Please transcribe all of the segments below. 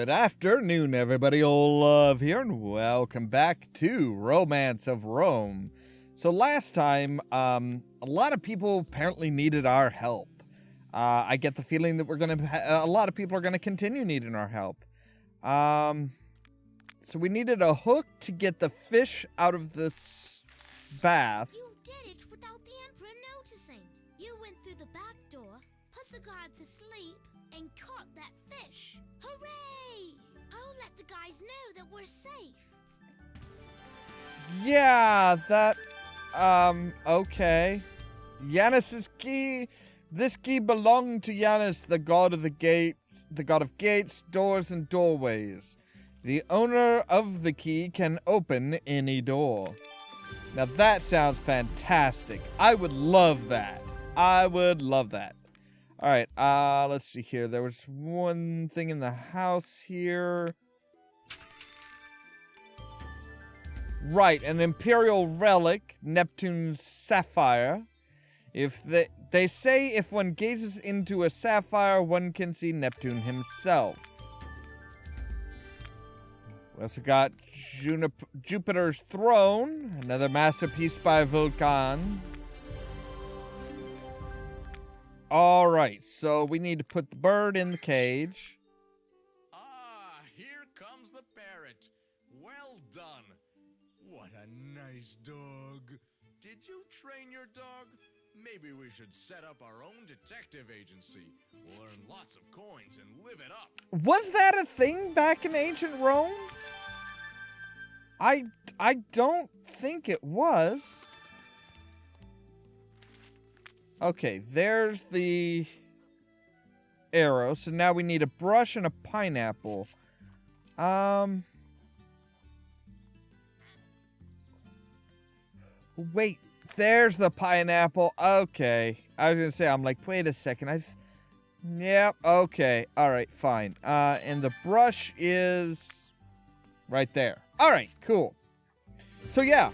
Good afternoon, everybody. Ollamh here, and welcome back to Romance of Rome. So last time, a lot of people apparently needed our help. I get the feeling that a lot of people are gonna continue needing our help. So we needed a hook to get the fish out of this bath. You did it without the Emperor noticing. You went through the back door, put the guard to sleep, and caught that fish. Hooray! I'll let the guys know that we're safe. Yeah, okay. Janus's key. This key belonged to Janus, the god of gates, doors, and doorways. The owner of the key can open any door. Now that sounds fantastic. I would love that. Alright, let's see here. There was one thing in the house here. Right, an imperial relic, Neptune's sapphire. If they say if one gazes into a sapphire, one can see Neptune himself. We also got Jupiter's throne, another masterpiece by Vulcan. Alright, so we need to put the bird in the cage. Ah, here comes the parrot. Well done. What a nice dog. Did you train your dog? Maybe we should set up our own detective agency. We'll earn lots of coins and live it up. Was that a thing back in ancient Rome? I don't think it was. Okay, there's the arrow. So now we need a brush and a pineapple. Wait, there's the pineapple. Okay. I was gonna say, I'm like, wait a second. Yep, okay. Alright, fine. And the brush is right there. Alright, cool. So yeah.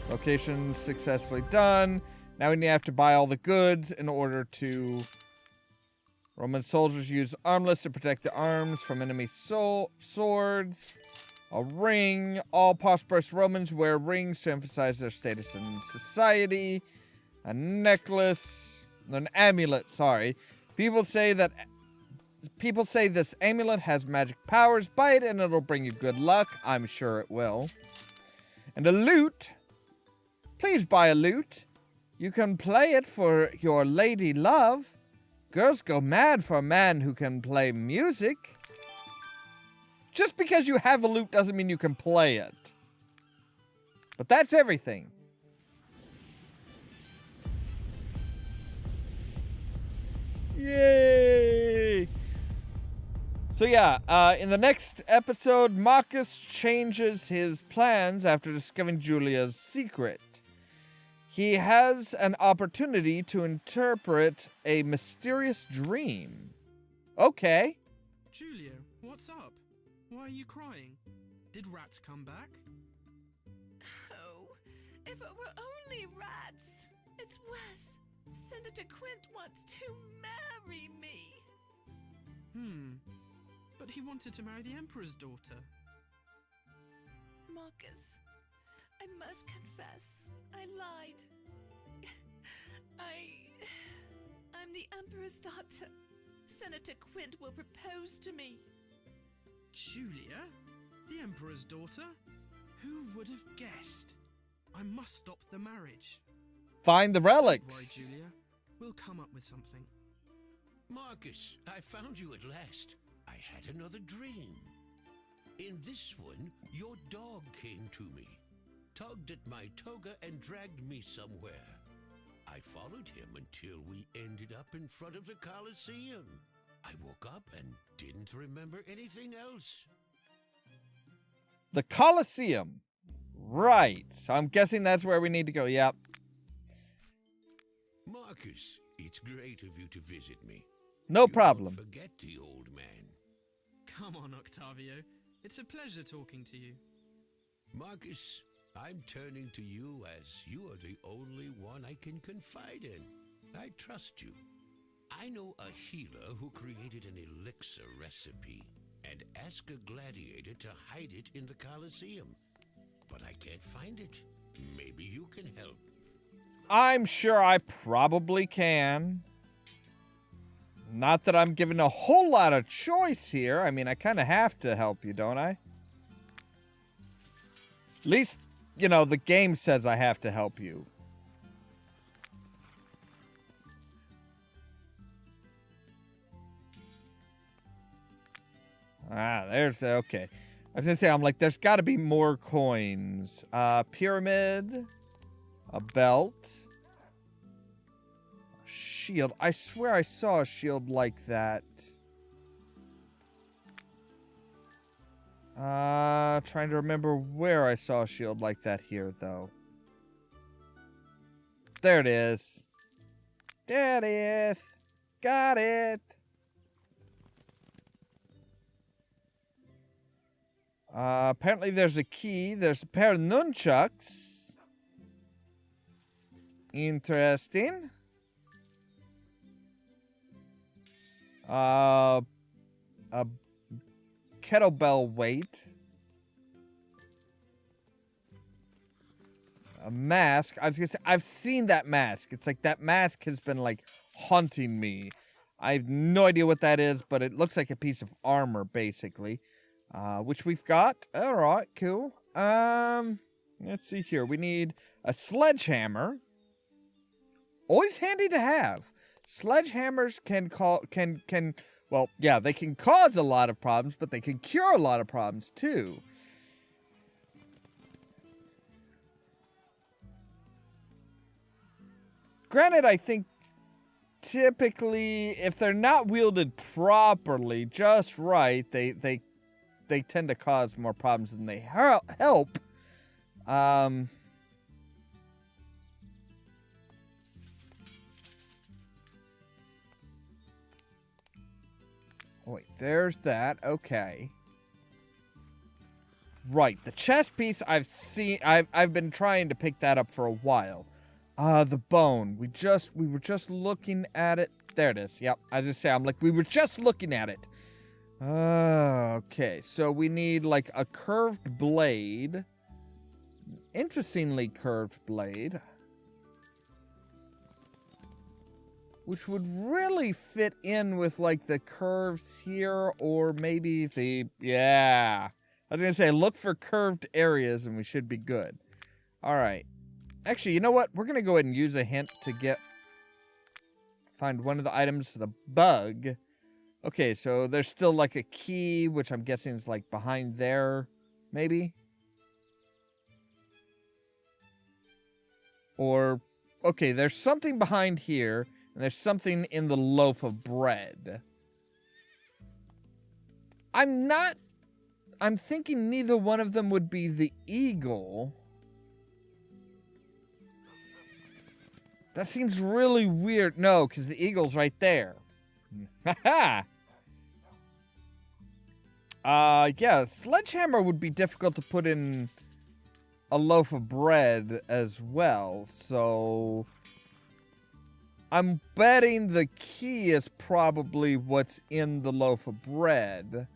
Location successfully done. Now we have to buy all the goods in order to... Roman soldiers use armlets to protect the arms from enemy swords. A ring. All prosperous Romans wear rings to emphasize their status in society. A necklace. An amulet, sorry. People say this amulet has magic powers. Buy it and it'll bring you good luck. I'm sure it will. And a lute. Please buy a lute. You can play it for your lady love. Girls go mad for a man who can play music. Just because you have a lute doesn't mean you can play it. But that's everything. Yay! So yeah, in the next episode, Marcus changes his plans after discovering Julia's secret. He has an opportunity to interpret a mysterious dream. Okay. Julia, what's up? Why are you crying? Did rats come back? Oh, if it were only rats. It's worse. Senator Quint wants to marry me. But he wanted to marry the Emperor's daughter. Marcus, I must confess, I lied. I'm the Emperor's daughter. Senator Quint will propose to me. Julia? The Emperor's daughter? Who would have guessed? I must stop the marriage. Find the relics. Don't worry, Julia. We'll come up with something. Marcus, I found you at last. I had another dream. In this one, your dog came to me, tugged at my toga and dragged me somewhere. I followed him until we ended up in front of the Colosseum. I woke up and didn't remember anything else. The Colosseum. Right. So I'm guessing that's where we need to go. Yep. Marcus, it's great of you to visit me. No problem. Don't forget the old man. Come on, Octavio. It's a pleasure talking to you. Marcus, I'm turning to you as you are the only one I can confide in. I trust you. I know a healer who created an elixir recipe and asked a gladiator to hide it in the Colosseum. But I can't find it. Maybe you can help. I'm sure I probably can. Not that I'm given a whole lot of choice here. I mean, I kind of have to help you, don't I? At least, you know, the game says I have to help you. Ah, there's the, okay. I was gonna say, I'm like, there's gotta be more coins. Pyramid. A belt. A shield. I swear I saw a shield like that. Trying to remember where I saw a shield like that here, though. There it is. There it is. Got it. Apparently there's a key. There's a pair of nunchucks. Interesting. A kettlebell weight. A mask. I was gonna say, I've seen that mask. It's like that mask has been like haunting me. I have no idea what that is, but it looks like a piece of armor, basically. Which we've got. Alright, cool. Let's see here. We need a sledgehammer. Always handy to have. Sledgehammers well, yeah, they can cause a lot of problems, but they can cure a lot of problems, too. Granted, I think typically, if they're not wielded properly, just right, they tend to cause more problems than they help. Oh, wait, there's that. Okay. Right, the chest piece I've seen. I've been trying to pick that up for a while. The bone. We were just looking at it. There it is. Yep. I just say I'm like we were just looking at it. Okay, so we need like a curved blade. Interestingly curved blade. Which would really fit in with like the curves here, or maybe the, yeah. I was gonna say, look for curved areas and we should be good. Alright. Actually, you know what? We're gonna go ahead and use a hint to find one of the items for the bug. Okay, so there's still like a key, which I'm guessing is like behind there, maybe? Or, okay, there's something behind here, and there's something in the loaf of bread. I'm thinking neither one of them would be the eagle. That seems really weird. No, because the eagle's right there. Haha! Yeah, sledgehammer would be difficult to put in a loaf of bread as well, so I'm betting the key is probably what's in the loaf of bread.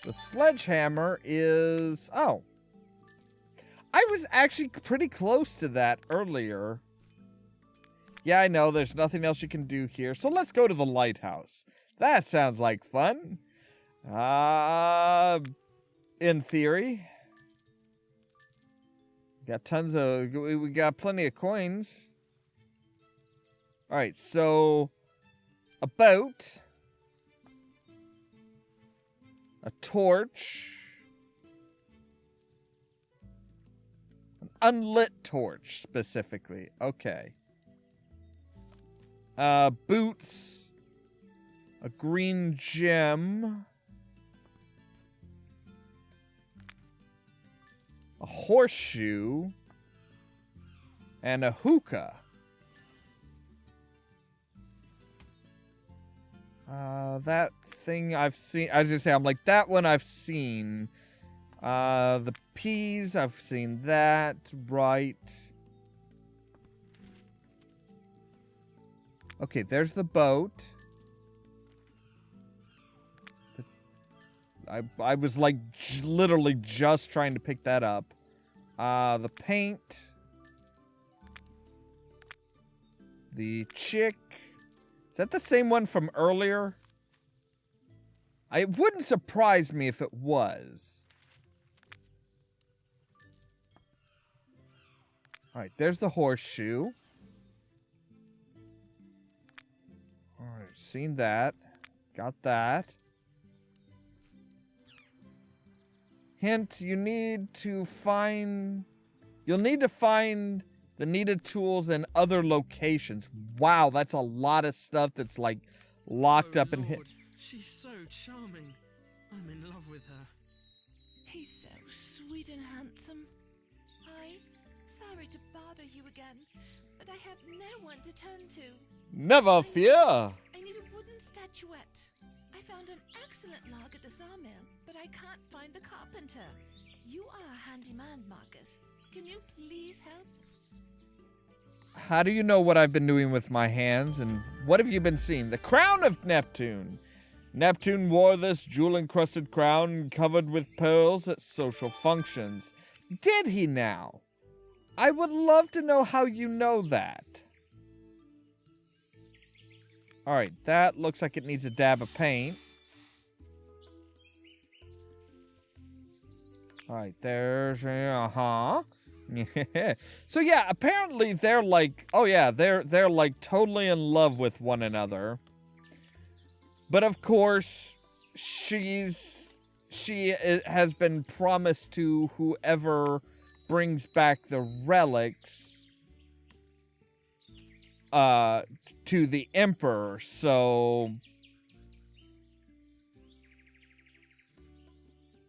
The sledgehammer is... oh. I was actually pretty close to that earlier. Yeah, I know, there's nothing else you can do here, so let's go to the lighthouse. That sounds like fun. In theory. We got plenty of coins. Alright, so a boat, a torch, an unlit torch specifically. Okay. Boots, a green gem, a horseshoe, and a hookah. That thing I've seen. I was gonna say, I'm like, that one I've seen. The peas, I've seen that, right. Okay, there's the boat. I was like literally just trying to pick that up. The paint. The chick. Is that the same one from earlier? It wouldn't surprise me if it was. Alright, there's the horseshoe. Alright, seen that. Got that. Hint, you'll need to find the needed tools in other locations. Wow, that's a lot of stuff that's like locked up in here. She's so charming. I'm in love with her. He's so sweet and handsome. Sorry to bother you again, but I have no one to turn to. Never fear. I need a wooden statuette. I found an excellent log at the sawmill, but I can't find the carpenter. You are a handy man, Marcus. Can you please help? How do you know what I've been doing with my hands, and what have you been seeing? The crown of Neptune. Neptune wore this jewel-encrusted crown covered with pearls at social functions. Did he now? I would love to know how you know that. Alright, that looks like it needs a dab of paint. Alright, there's... Uh-huh. So yeah, apparently they're like... Oh yeah, they're like totally in love with one another. But of course, she has been promised to whoever brings back the relics to the Emperor, so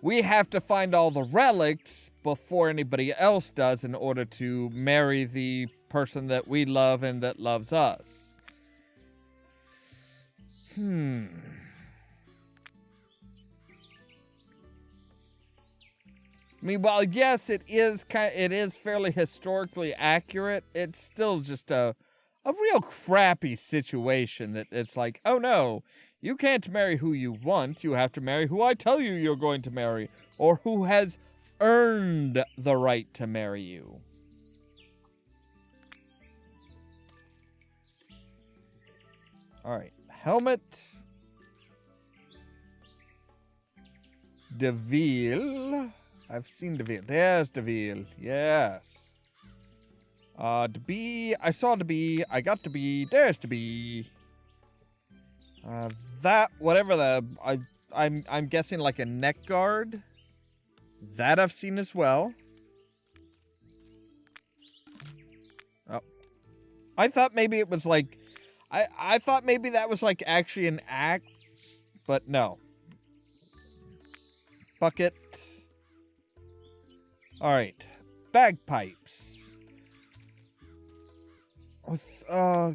we have to find all the relics before anybody else does in order to marry the person that we love and that loves us. I mean, while yes, it is fairly historically accurate, it's still just a real crappy situation that it's like, oh no, you can't marry who you want, you have to marry who I tell you you're going to marry, or who has earned the right to marry you. Alright, helmet. Deville. I've seen Deville. There's Deville. Yes. Debee. I saw Debee. I got Debee. There's Debee. That, whatever the... I'm guessing like a neck guard. That I've seen as well. Oh. I thought maybe it was like... I thought maybe that was like actually an axe. But no. Bucket. Alright. Bagpipes.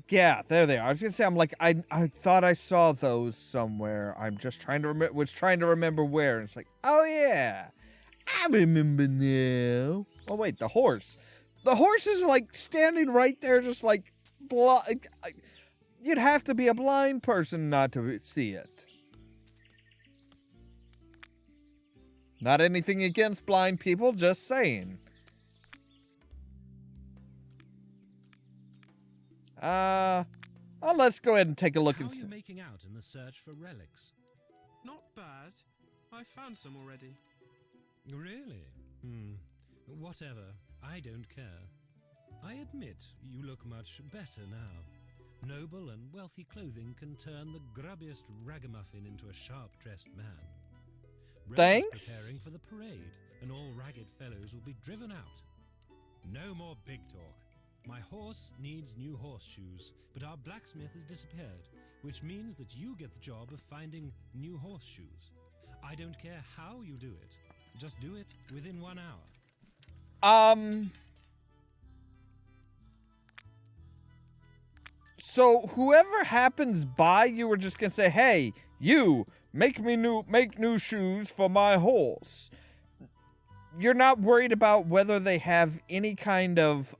Yeah, there they are. I was gonna say, I'm like, I thought I saw those somewhere. I'm just trying to remember where. And it's like, oh yeah, I remember now. Oh wait, the horse. The horse is like standing right there, just like, you'd have to be a blind person not to see it. Not anything against blind people, just saying. Well, let's go ahead and take a look and see. How are you making out in the search for relics? Not bad. I found some already. Really? Whatever. I don't care. I admit you look much better now. Noble and wealthy clothing can turn the grubbiest ragamuffin into a sharp-dressed man. Thanks. Preparing for the parade, and all ragged fellows will be driven out. No more big talk. My horse needs new horseshoes, but our blacksmith has disappeared, which means that you get the job of finding new horseshoes. I don't care how you do it. Just do it within 1 hour. So whoever happens by, you were just gonna say, hey, you, make new shoes for my horse. You're not worried about whether they have any kind of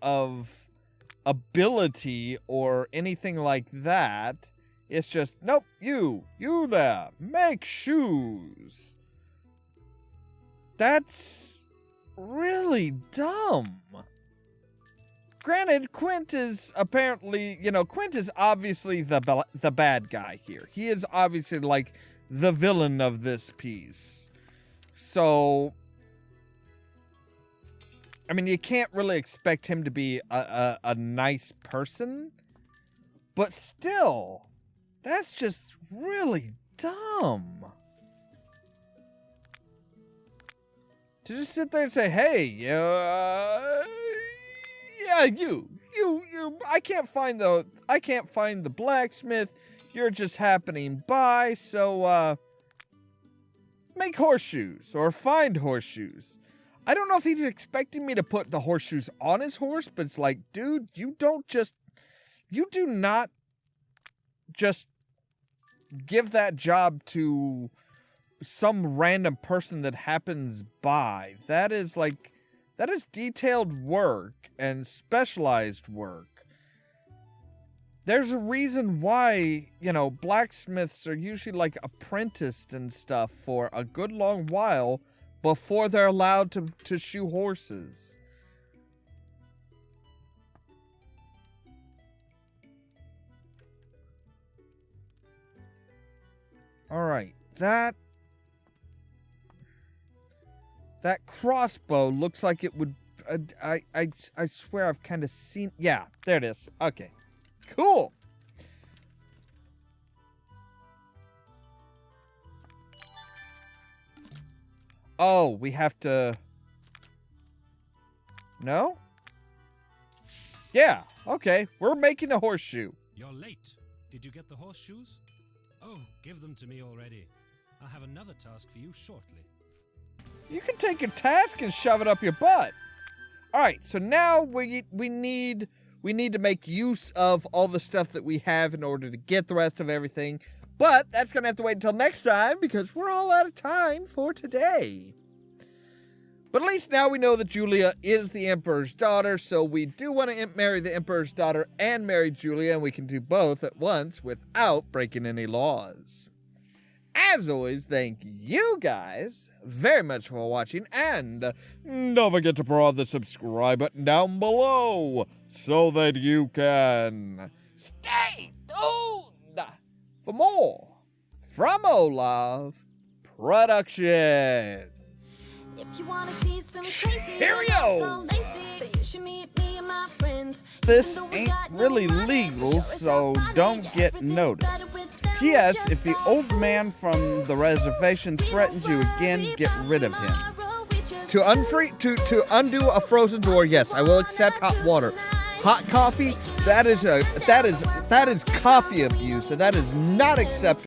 ability or anything like that. It's just, nope, you there, make shoes. That's really dumb. Granted, Quint is apparently, Quint is obviously the bad guy here. He is obviously like the villain of this piece. So, I mean, you can't really expect him to be a nice person. But still, that's just really dumb. To just sit there and say, hey, yeah, you, I can't find the blacksmith. You're just happening by, so, make horseshoes or find horseshoes. I don't know if he's expecting me to put the horseshoes on his horse, but it's like, dude, you do not just give that job to some random person that happens by. That is detailed work and specialized work. There's a reason why, blacksmiths are usually like apprenticed and stuff for a good long while before they're allowed to shoe horses. Alright, that crossbow looks like it would, I swear I've kind of seen, yeah, there it is. Okay, cool. Oh, we have to, no? Yeah, okay, we're making a horseshoe. You're late. Did you get the horseshoes? Oh, give them to me already. I'll have another task for you shortly. You can take a task and shove it up your butt. All right, so now we need to make use of all the stuff that we have in order to get the rest of everything. But that's going to have to wait until next time because we're all out of time for today. But at least now we know that Julia is the Emperor's daughter, so we do want to marry the Emperor's daughter and marry Julia, and we can do both at once without breaking any laws. As always, thank you guys very much for watching, and don't forget to press the subscribe button down below so that you can stay tuned for more from Ollamh Productions. If you wanna see some crazy, Cheerio! so lazy, then you should meet me and my friends. This ain't really legal, so don't get noticed. P.S. If the old man from the reservation threatens you again, get rid of him. To undo a frozen door, yes, I will accept hot water. Hot coffee, that is coffee abuse, and that is not acceptable.